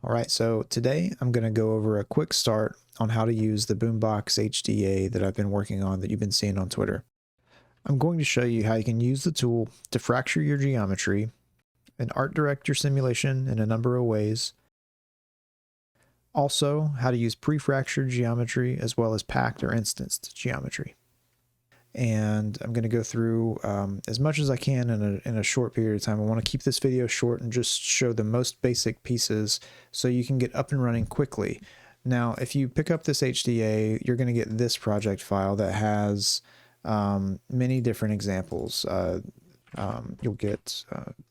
All right, so today I'm going to go over a quick start on how to use the BoomBox HDA that I've been working on that you've been seeing on Twitter. I'm going to show you how you can use the tool to fracture your geometry and art direct your simulation in a number of ways. Also, how to use pre-fractured geometry as well as packed or instanced geometry. And I'm going to go through as much as I can in a short period of time. I want to keep this video short and just show the most basic pieces so you can get up and running quickly. Now, if you pick up this HDA, you're going to get this project file that has many different examples. You'll get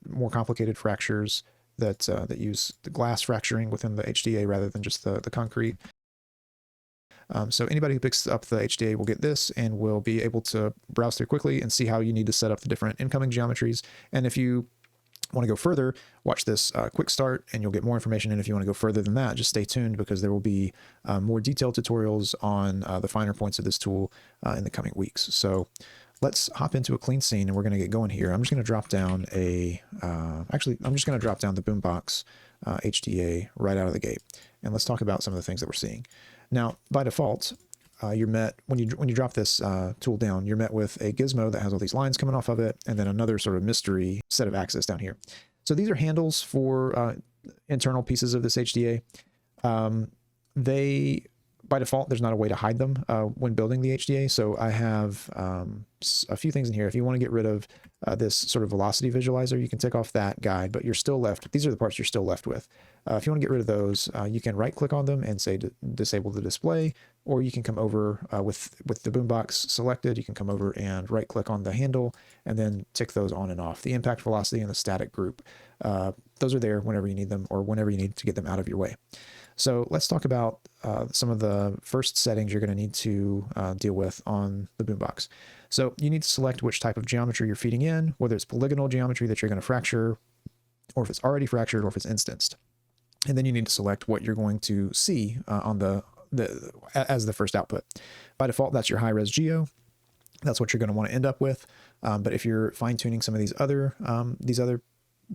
more complicated fractures that use the glass fracturing within the HDA rather than just the concrete. So anybody who picks up the HDA will get this and will be able to browse through quickly and see how you need to set up the different incoming geometries. And if you want to go further, watch this quick start and you'll get more information. And if you want to go further than that, just stay tuned because there will be more detailed tutorials on the finer points of this tool in the coming weeks. So let's hop into a clean scene and we're going to get going here. I'm just going to drop down I'm just going to drop down the BoomBox HDA right out of the gate. And let's talk about some of the things that we're seeing. Now, by default, you're met when you drop this tool down, you're met with a gizmo that has all these lines coming off of it, and then another sort of mystery set of axes down here. So these are handles for internal pieces of this HDA. By default, there's not a way to hide them when building the HDA. So I have a few things in here. If you want to get rid of this sort of velocity visualizer, you can take off that guide, but you're still left. These are the parts you're still left with. If you want to get rid of those, you can right click on them and say disable the display, or you can come over with the BoomBox selected, you can come over and right click on the handle and then tick those on and off. The impact velocity and the static group, those are there whenever you need them or whenever you need to get them out of your way. So let's talk about some of the first settings you're going to need to deal with on the BoomBox. So you need to select which type of geometry you're feeding in, whether it's polygonal geometry that you're going to fracture, or if it's already fractured, or if it's instanced. And then you need to select what you're going to see on as the first output. By default, that's your high-res geo. That's what you're going to want to end up with. But if you're fine-tuning some of these other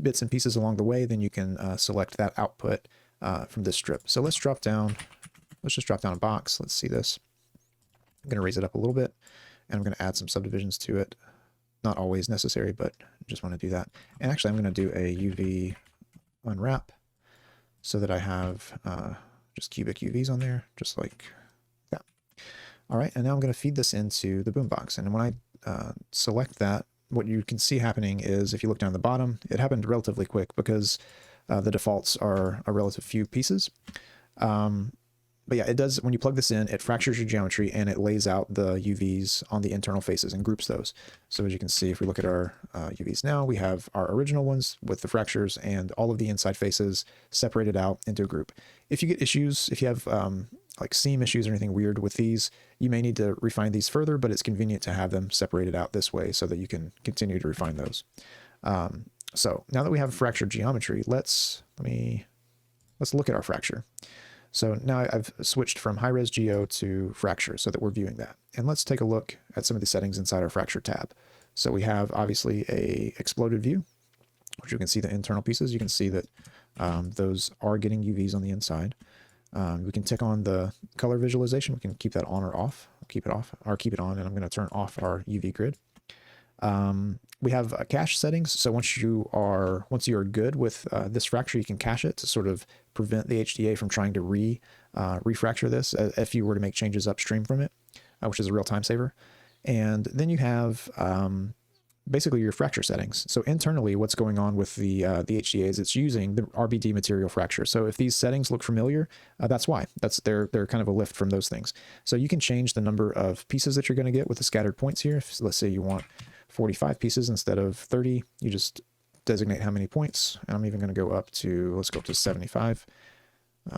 bits and pieces along the way, then you can select that output from this strip. So let's just drop down a box. Let's see this. I'm going to raise it up a little bit and I'm going to add some subdivisions to it. Not always necessary, but I just want to do that. And actually I'm going to do a UV unwrap so that I have just cubic UVs on there, just like that. All right. And now I'm going to feed this into the BoomBox. And when I select that, what you can see happening is if you look down the bottom, it happened relatively quick because the defaults are a relative few pieces. But yeah, it does, when you plug this in, it fractures your geometry and it lays out the UVs on the internal faces and groups those. So as you can see, if we look at our UVs now, we have our original ones with the fractures and all of the inside faces separated out into a group. If you get issues, if you have like seam issues or anything weird with these, you may need to refine these further, but it's convenient to have them separated out this way so that you can continue to refine those. So now that we have fractured geometry, let's look at our fracture. So now I've switched from high-res geo to fracture so that we're viewing that. And let's take a look at some of the settings inside our fracture tab. So we have obviously a exploded view, which you can see the internal pieces. You can see that those are getting UVs on the inside. We can tick on the color visualization. We can keep that on or off. I'll keep it off or keep it on, and I'm going to turn off our UV grid. We have cache settings. So once you are good with this fracture, you can cache it to sort of prevent the HDA from trying to refracture this if you were to make changes upstream from it, which is a real time saver. And then you have basically your fracture settings. So internally, what's going on with the HDA is it's using the RBD material fracture. So if these settings look familiar, that's why. They're kind of a lift from those things. So you can change the number of pieces that you're going to get with the scattered points here. If, let's say you want 45 pieces instead of 30, you just designate how many points. And I'm even going to go up to, let's go up to 75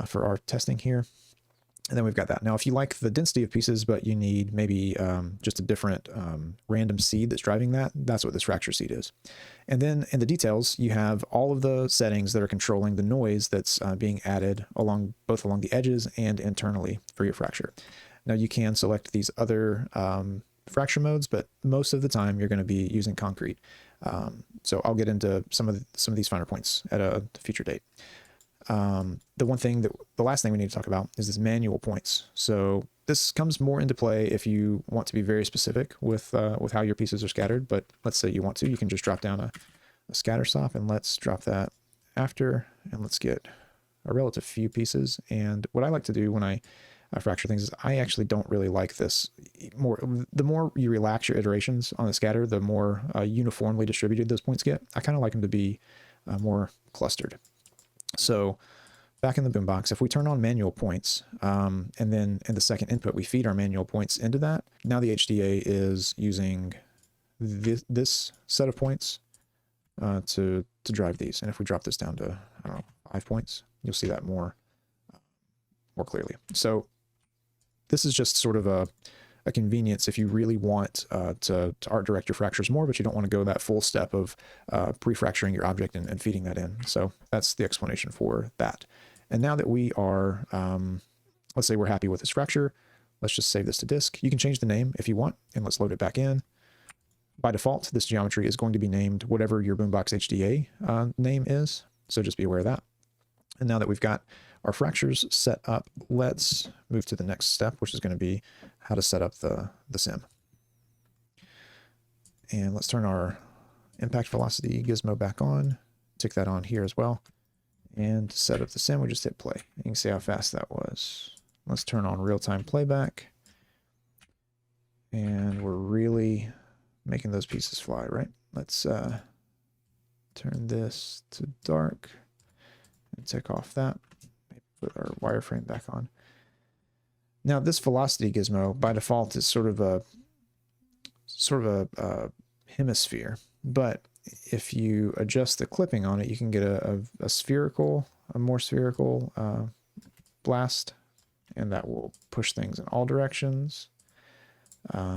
for our testing here. And then we've got that. Now, if you like the density of pieces, but you need maybe just a different random seed that's driving that, that's what this fracture seed is. And then in the details, you have all of the settings that are controlling the noise that's being added both along the edges and internally for your fracture. Now, you can select these other fracture modes, but most of the time you're going to be using concrete. So I'll get into some of these finer points at a future date. the last thing we need to talk about is this manual points. So this comes more into play if you want to be very specific with how your pieces are scattered. But let's say you want to, you can just drop down a scatter stop, and let's drop that after, and let's get a relative few pieces. And what I like to do when I fracture things is I actually don't really like this. The more you relax your iterations on the scatter, the more uniformly distributed those points get. I kind of like them to be more clustered. So back in the BoomBox, if we turn on manual points, and then in the second input, we feed our manual points into that. Now the HDA is using this set of points to drive these. And if we drop this down to, I don't know, 5 points, you'll see that more clearly. So this is just sort of a convenience if you really want to art direct your fractures more, but you don't want to go that full step of pre-fracturing your object and feeding that in. So that's the explanation for that. And now that we are, let's say we're happy with this fracture, let's just save this to disk. You can change the name if you want, and let's load it back in. By default, this geometry is going to be named whatever your BoomBox HDA name is. So just be aware of that. And now that we've got our fractures set up, let's move to the next step, which is going to be how to set up the sim. And let's turn our impact velocity gizmo back on, tick that on here as well. And to set up the sim, we just hit play. You can see how fast that was. Let's turn on real-time playback. And we're really making those pieces fly, right? Let's turn this to dark and tick off that. Maybe put our wireframe back on. Now this velocity gizmo by default is sort of a hemisphere, but if you adjust the clipping on it, you can get a more spherical blast, and that will push things in all directions.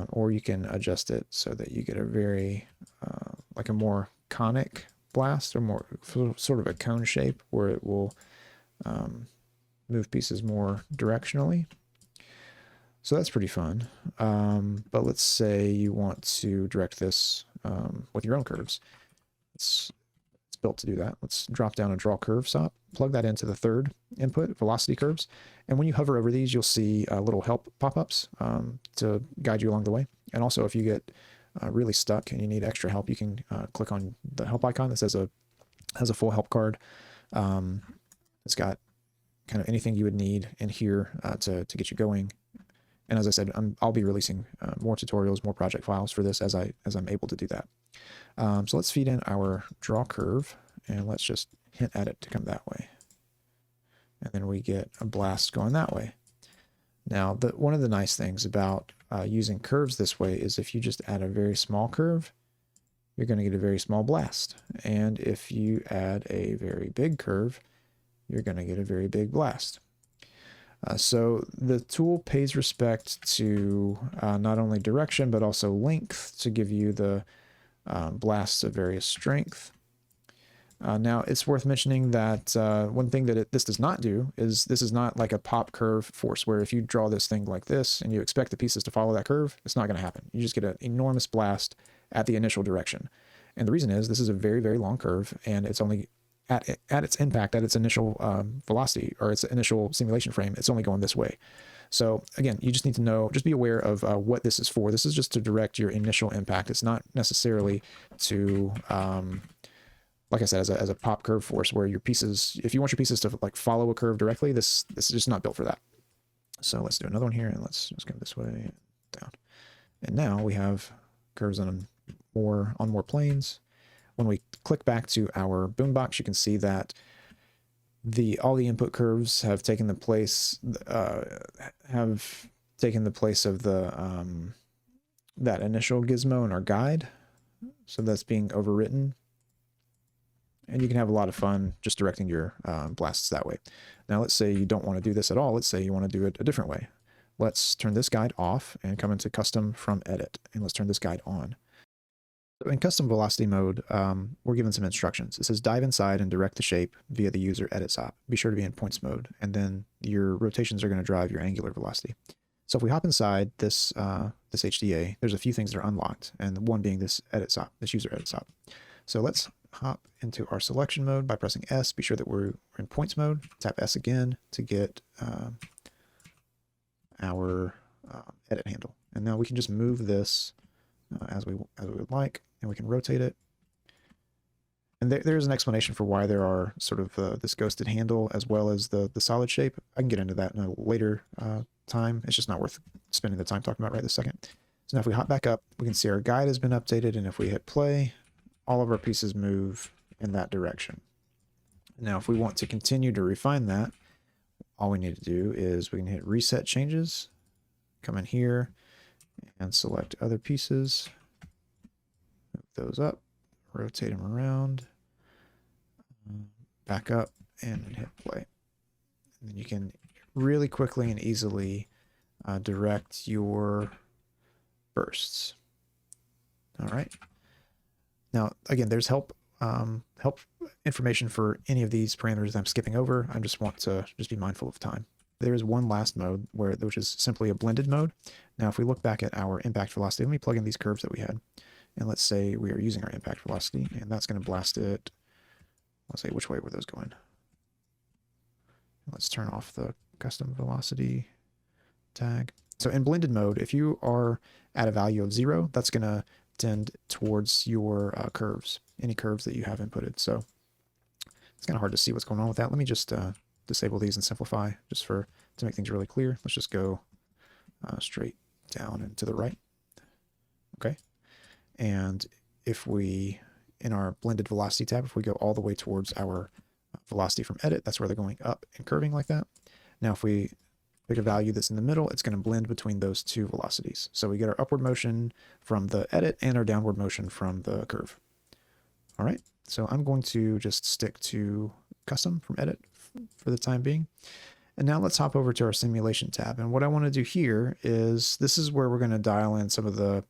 Or you can adjust it so that you get a very like a more conic blast, or more sort of a cone shape where it will move pieces more directionally. So that's pretty fun. But let's say you want to direct this with your own curves. It's built to do that. Let's drop down a draw curve stop, plug that into the third input, velocity curves. And when you hover over these, you'll see little help pop-ups to guide you along the way. And also, if you get really stuck and you need extra help, you can click on the help icon that says has a full help card. It's got kind of anything you would need in here to get you going. And as I said, I'll be releasing more tutorials, more project files for this as I'm able to do that. So let's feed in our draw curve, and let's just hint at it to come that way. And then we get a blast going that way. Now, one of the nice things about using curves this way is if you just add a very small curve, you're going to get a very small blast. And if you add a very big curve, you're going to get a very big blast. So the tool pays respect to not only direction, but also length to give you the blasts of various strength. Now, it's worth mentioning that one thing that this does not do is this is not like a pop curve force, where if you draw this thing like this and you expect the pieces to follow that curve, it's not going to happen. You just get an enormous blast at the initial direction. And the reason is this is a very, very long curve, and it's only at its impact, at its initial velocity, or its initial simulation frame, it's only going this way. So again, you just need to know, just be aware of what this is for. This is just to direct your initial impact. It's not necessarily to, like I said, as a pop curve force where your pieces, if you want your pieces to like follow a curve directly, this is just not built for that. So let's do another one here, and let's just go this way and down. And now we have curves on more planes. When we click back to our BoomBox, you can see that all the input curves have taken the place of the that initial gizmo in our guide. So that's being overwritten, and you can have a lot of fun just directing your blasts that way. Now, let's say you don't want to do this at all. Let's say you want to do it a different way. Let's turn this guide off and come into custom from edit, and let's turn this guide on. So in custom velocity mode, we're given some instructions. It says dive inside and direct the shape via the user edit stop. Be sure to be in points mode, and then your rotations are going to drive your angular velocity. So if we hop inside this HDA, there's a few things that are unlocked, and one being this edit stop, this user edit stop. So let's hop into our selection mode by pressing S. Be sure that we're in points mode. Tap S again to get our edit handle. And now we can just move this as we would like, and we can rotate it. And there's an explanation for why there are sort of this ghosted handle as well as the solid shape. I can get into that in a later time. It's just not worth spending the time talking about right this second. So now if we hop back up, we can see our guide has been updated, and if we hit play, all of our pieces move in that direction. Now, if we want to continue to refine that, all we need to do is we can hit reset changes, come in here and select other pieces, move those up, rotate them around, back up, and hit play. And then you can really quickly and easily direct your bursts. All right. Now, again, there's help information for any of these parameters that I'm skipping over. I just want to be mindful of time. There is one last mode which is simply a blended mode. Now, if we look back at our impact velocity, let me plug in these curves that we had. And let's say we are using our impact velocity, and that's going to blast it. Let's say, which way were those going? Let's turn off the custom velocity tag. So in blended mode, if you are at a value of 0, that's going to tend towards your curves, any curves that you have inputted. So it's kind of hard to see what's going on with that. Let me just disable these and simplify just to make things really clear. Let's just go straight down and to the right. Okay. And if we, in our blended velocity tab, if we go all the way towards our velocity from edit, that's where they're going up and curving like that. Now, if we pick a value that's in the middle, it's going to blend between those two velocities. So we get our upward motion from the edit and our downward motion from the curve. All right. So I'm going to just stick to custom from edit for the time being. And now let's hop over to our simulation tab. And what I want to do here is, this is where we're going to dial in some of the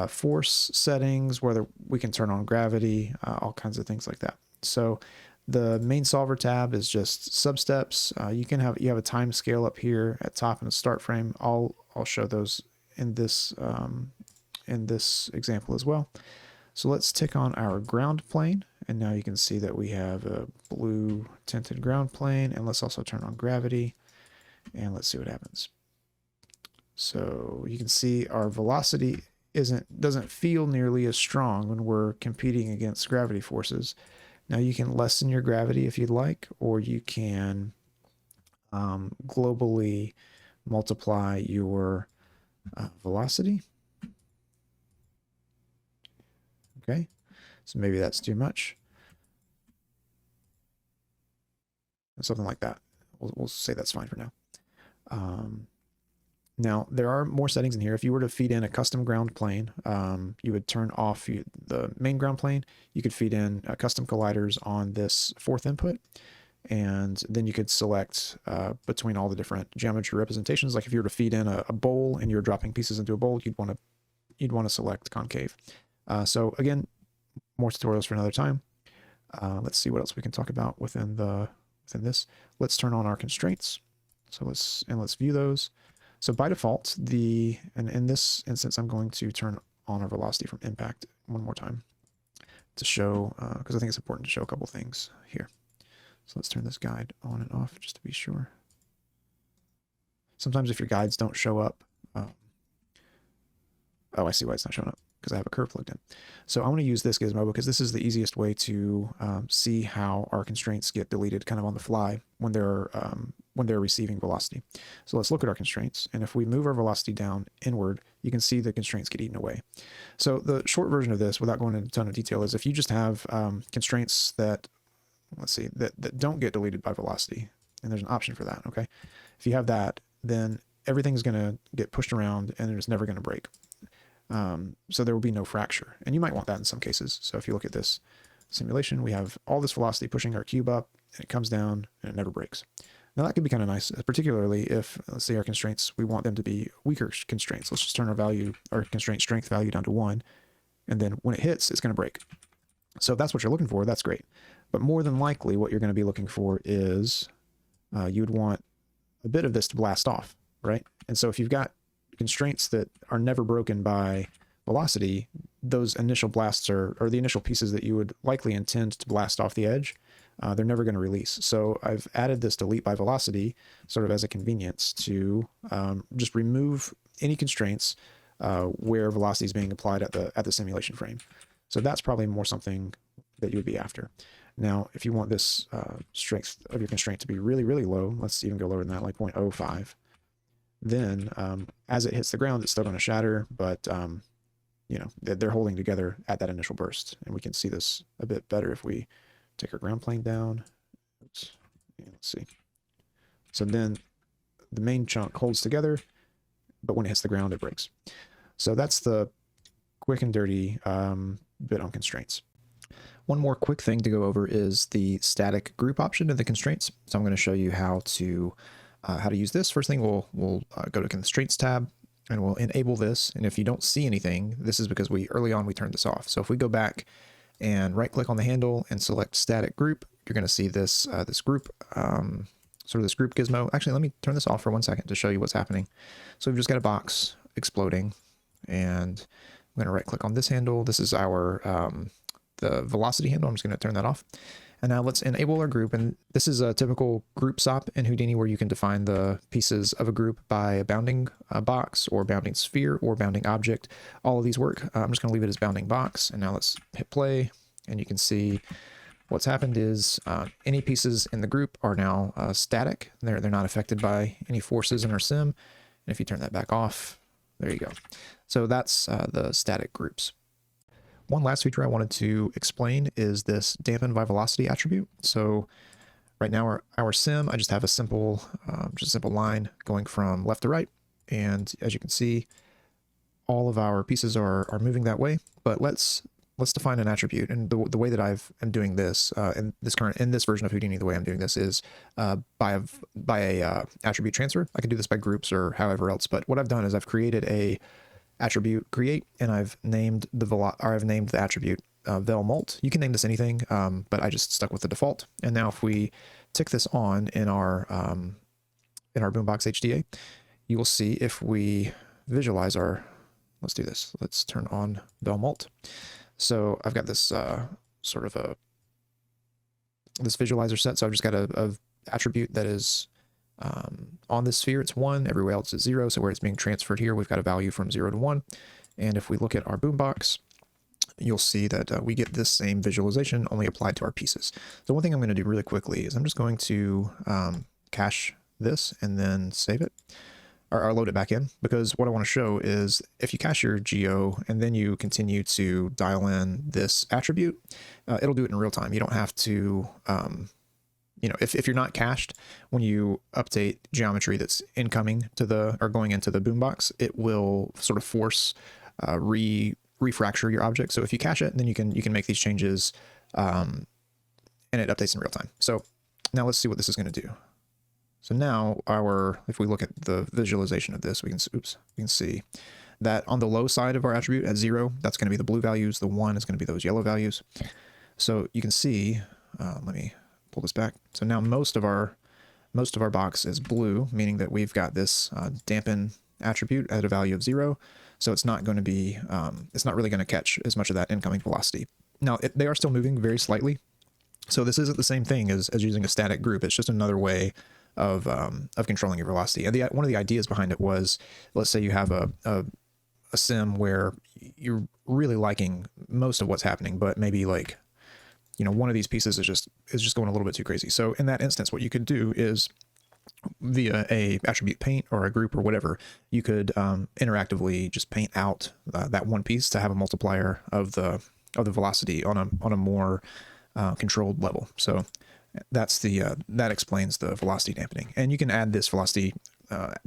force settings, whether we can turn on gravity, all kinds of things like that. So the main solver tab is just substeps. You have a time scale up here at top and a start frame. I'll show those in this example as well. So let's tick on our ground plane, and now you can see that we have a blue tinted ground plane. And let's also turn on gravity, and let's see what happens. So you can see our velocity doesn't feel nearly as strong when we're competing against gravity forces. Now you can lessen your gravity if you'd like, or you can globally multiply your velocity. Okay, so maybe that's too much. Something like that. We'll say that's fine for now. Now, there are more settings in here. If you were to feed in a custom ground plane, you would turn off the main ground plane. You could feed in custom colliders on this fourth input, and then you could select between all the different geometry representations. Like if you were to feed in a bowl and you're dropping pieces into a bowl, you'd want to select concave. So again, more tutorials for another time. Let's see what else we can talk about within this. Let's turn on our constraints. So let's view those. So by default, and in this instance, I'm going to turn on our velocity from impact one more time to show, because I think it's important to show a couple things here. So let's turn this guide on and off just to be sure. Sometimes if your guides don't show up, oh, I see why it's not showing up, because I have a curve plugged in. So I want to use this gizmo because this is the easiest way to see how our constraints get deleted kind of on the fly when they're receiving velocity. So let's look at our constraints. And if we move our velocity down inward, you can see the constraints get eaten away. So the short version of this, without going into a ton of detail, is if you just have constraints that, let's see, that don't get deleted by velocity, and there's an option for that, okay? If you have that, then everything's going to get pushed around and it's never going to break. So there will be no fracture, and you might want that in some cases. So if you look at this simulation, we have all this velocity pushing our cube up, and it comes down and it never breaks. Now that could be kind of nice, particularly if, let's say, our constraints, we want them to be weaker constraints. Let's just turn our constraint strength value down to 1, and then when it hits, it's going to break. So if that's what you're looking for, that's great. But more than likely, what you're going to be looking for is you'd want a bit of this to blast off, right? And so if you've got constraints that are never broken by velocity, those initial blasts or the initial pieces that you would likely intend to blast off the edge, they're never going to release. So I've added this delete by velocity sort of as a convenience to just remove any constraints where velocity is being applied at the simulation frame. So that's probably more something that you would be after. Now, if you want this strength of your constraint to be really, really low, let's even go lower than that, like 0.05, then as it hits the ground, it's still going to shatter, but you know, they're holding together at that initial burst. And we can see this a bit better if we take our ground plane down. Oops. Yeah, let's see. So then the main chunk holds together, but when it hits the ground, it breaks. So that's the quick and dirty bit on constraints. One more quick thing to go over is the static group option in the constraints. So I'm going to show you how to use this. First thing, we'll go to Constraints tab, and we'll enable this. And if you don't see anything, this is because early on we turned this off. So if we go back and right click on the handle and select static group, you're going to see this this group, sort of this group gizmo. Actually, let me turn this off for 1 second to show you what's happening. So we've just got a box exploding, and I'm going to right click on this handle. This is our the velocity handle. I'm just going to turn that off. And now let's enable our group. And this is a typical group SOP in Houdini, where you can define the pieces of a group by a bounding box or bounding sphere or bounding object. All of these work. I'm just going to leave it as bounding box. And now let's hit play, and you can see what's happened is any pieces in the group are now static. They're not affected by any forces in our sim. And if you turn that back off, there you go. So that's the static groups. One last feature I wanted to explain is this dampen by velocity attribute. So right now our sim, I just have a simple line going from left to right. And as you can see, all of our pieces are moving that way. But let's define an attribute. And the way that I'm doing this in this version of Houdini, the way I'm doing this is by a attribute transfer. I can do this by groups or however else. But what I've done is I've created a attribute create, and I've named the attribute vel mult. You can name this anything, but I just stuck with the default. And now if we tick this on in our BoomBox HDA, you will see if we visualize let's do this. Let's turn on vel mult. So I've got this sort of this visualizer set. So I've just got a attribute that is on this sphere, it's 1, everywhere else is 0. So where it's being transferred here, we've got a value from 0 to 1. And if we look at our BoomBox, you'll see that we get this same visualization only applied to our pieces. So one thing I'm going to do really quickly is I'm just going to cache this and then save it, or load it back in, because what I want to show is if you cache your geo and then you continue to dial in this attribute, it'll do it in real time. You don't have to you know, if you're not cached, when you update geometry that's incoming to or going into the BoomBox, it will sort of force refracture your object. So if you cache it, then you can make these changes, and it updates in real time. So now let's see what this is going to do. So now if we look at the visualization of this, we can see that on the low side of our attribute at 0, that's going to be the blue values. The 1 is going to be those yellow values. So you can see, let me pull this back. So now most of our box is blue, meaning that we've got this dampen attribute at a value of 0. So it's not going to be, it's not really going to catch as much of that incoming velocity. Now they are still moving very slightly. So this isn't the same thing as using a static group. It's just another way of controlling your velocity. And one of the ideas behind it was, let's say you have a sim where you're really liking most of what's happening, but maybe like, you know, one of these pieces is just going a little bit too crazy. So in that instance, what you could do is via a attribute paint or a group or whatever, you could interactively just paint out that one piece to have a multiplier of the velocity on a more controlled level. So that explains the velocity dampening. And you can add this velocity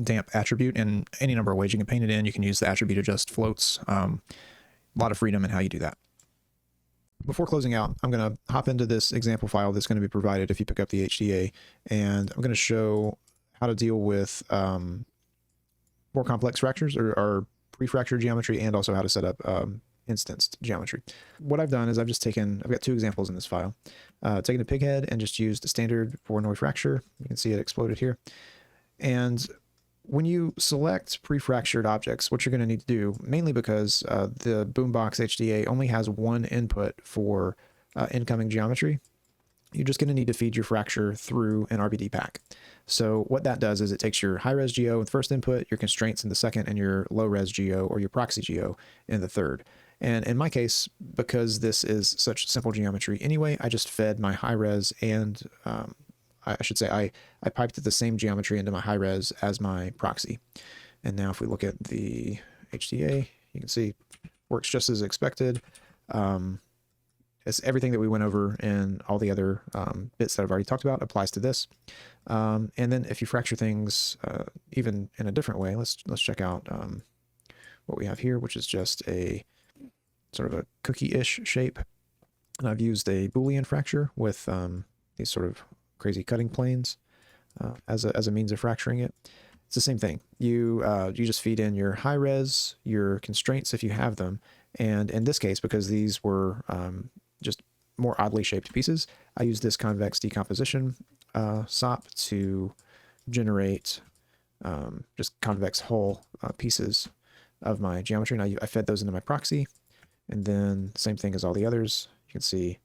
damp attribute in any number of ways. You can paint it in. You can use the attribute adjust floats. A lot of freedom in how you do that. Before closing out, I'm going to hop into this example file that's going to be provided if you pick up the HDA, and I'm going to show how to deal with more complex fractures or pre-fracture geometry, and also how to set up instanced geometry. What I've done is I've got 2 examples in this file. Taken a pig head and just used a standard Voronoi fracture. You can see it exploded here. And when you select pre-fractured objects, what you're going to need to do, mainly because the BoomBox HDA only has one input for incoming geometry, you're just going to need to feed your fracture through an RBD pack. So what that does is it takes your high-res geo in the first input, your constraints in the second, and your low-res geo or your proxy geo in the third. And in my case, because this is such simple geometry anyway, I just fed my high-res and I should say I piped the same geometry into my high-res as my proxy. And now if we look at the HDA, you can see works just as expected. It's everything that we went over and all the other bits that I've already talked about applies to this. And then if you fracture things even in a different way, let's check out what we have here, which is just a sort of a cookie-ish shape. And I've used a Boolean fracture with these sort of crazy cutting planes as a means of fracturing it. It's the same thing. You just feed in your high res, your constraints if you have them, and in this case, because these were just more oddly shaped pieces, I used this convex decomposition SOP to generate just convex hull pieces of my geometry. Now I fed those into my proxy, and then same thing as all the others. You can see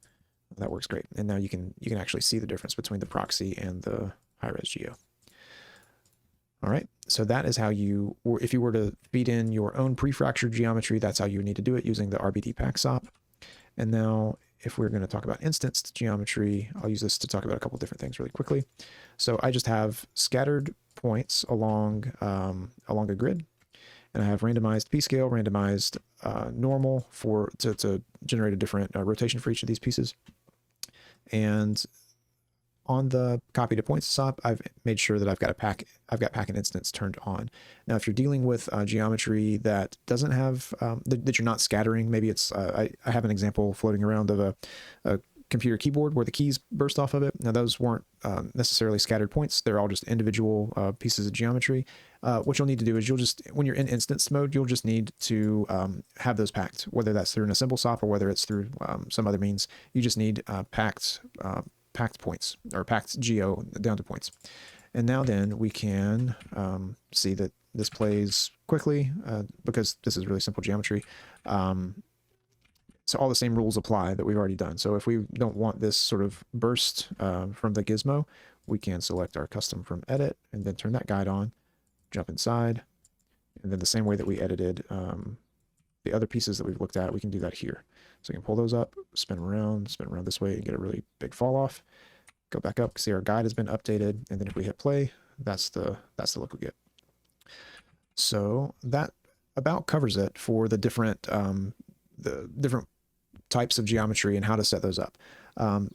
that works great. And now you can actually see the difference between the proxy and the high-res geo. All right, so that is how you, or if you were to feed in your own pre-fractured geometry, that's how you would need to do it using the RBD pack SOP. And now if we're going to talk about instanced geometry, I'll use this to talk about a couple different things really quickly. So I just have scattered points along a grid, and I have randomized p-scale, randomized normal to generate a different rotation for each of these pieces. And on the copy to points SOP, I've made sure that I've got pack and instance turned on. Now, if you're dealing with geometry that doesn't have that you're not scattering, maybe it's I have an example floating around of a computer keyboard where the keys burst off of it. Now, those weren't necessarily scattered points; they're all just individual pieces of geometry. What you'll need to do is when you're in instance mode, you'll just need to have those packed, whether that's through an assemble SOP or whether it's through some other means. You just need packed points, or packed geo down to points. And now then we can see that this plays quickly because this is really simple geometry. So all the same rules apply that we've already done. So if we don't want this sort of burst from the Gizmo, we can select our custom from edit and then turn that guide on, jump inside, and then the same way that we edited the other pieces that we've looked at, we can do that here. So we can pull those up, spin around this way and get a really big fall off. Go back up, see our guide has been updated, and then if we hit play, that's the look we get. So that about covers it for the different types of geometry and how to set those up.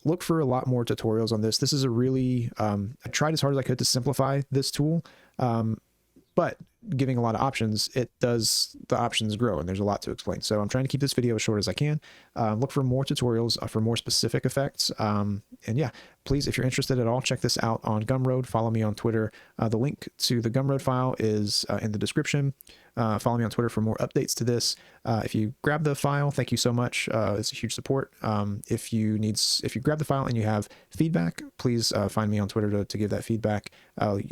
Look for a lot more tutorials on this. This is a really, I tried as hard as I could to simplify this tool, but giving a lot of options, the options grow and there's a lot to explain. So I'm trying to keep this video as short as I can. Look for more tutorials for more specific effects. And yeah, please, if you're interested at all, check this out on Gumroad. Follow me on Twitter. The link to the Gumroad file is in the description. Follow me on Twitter for more updates to this. If you grab the file, thank you so much. It's a huge support. If you grab the file and you have feedback, please find me on Twitter to give that feedback.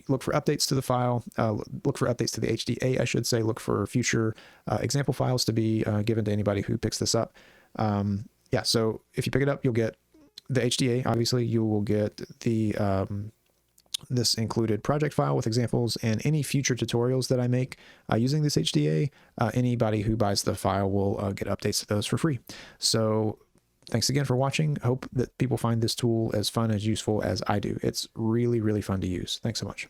Look for updates to the file. Look for updates to the HDA, I should say. Look for future example files to be given to anybody who picks this up. Yeah, so if you pick it up, you'll get the HDA. Obviously, you will get the this included project file with examples and any future tutorials that I make using this HDA. Anybody who buys the file will get updates to those for free. So thanks again for watching. Hope that people find this tool as fun, as useful as I do. It's really, really fun to use. Thanks so much.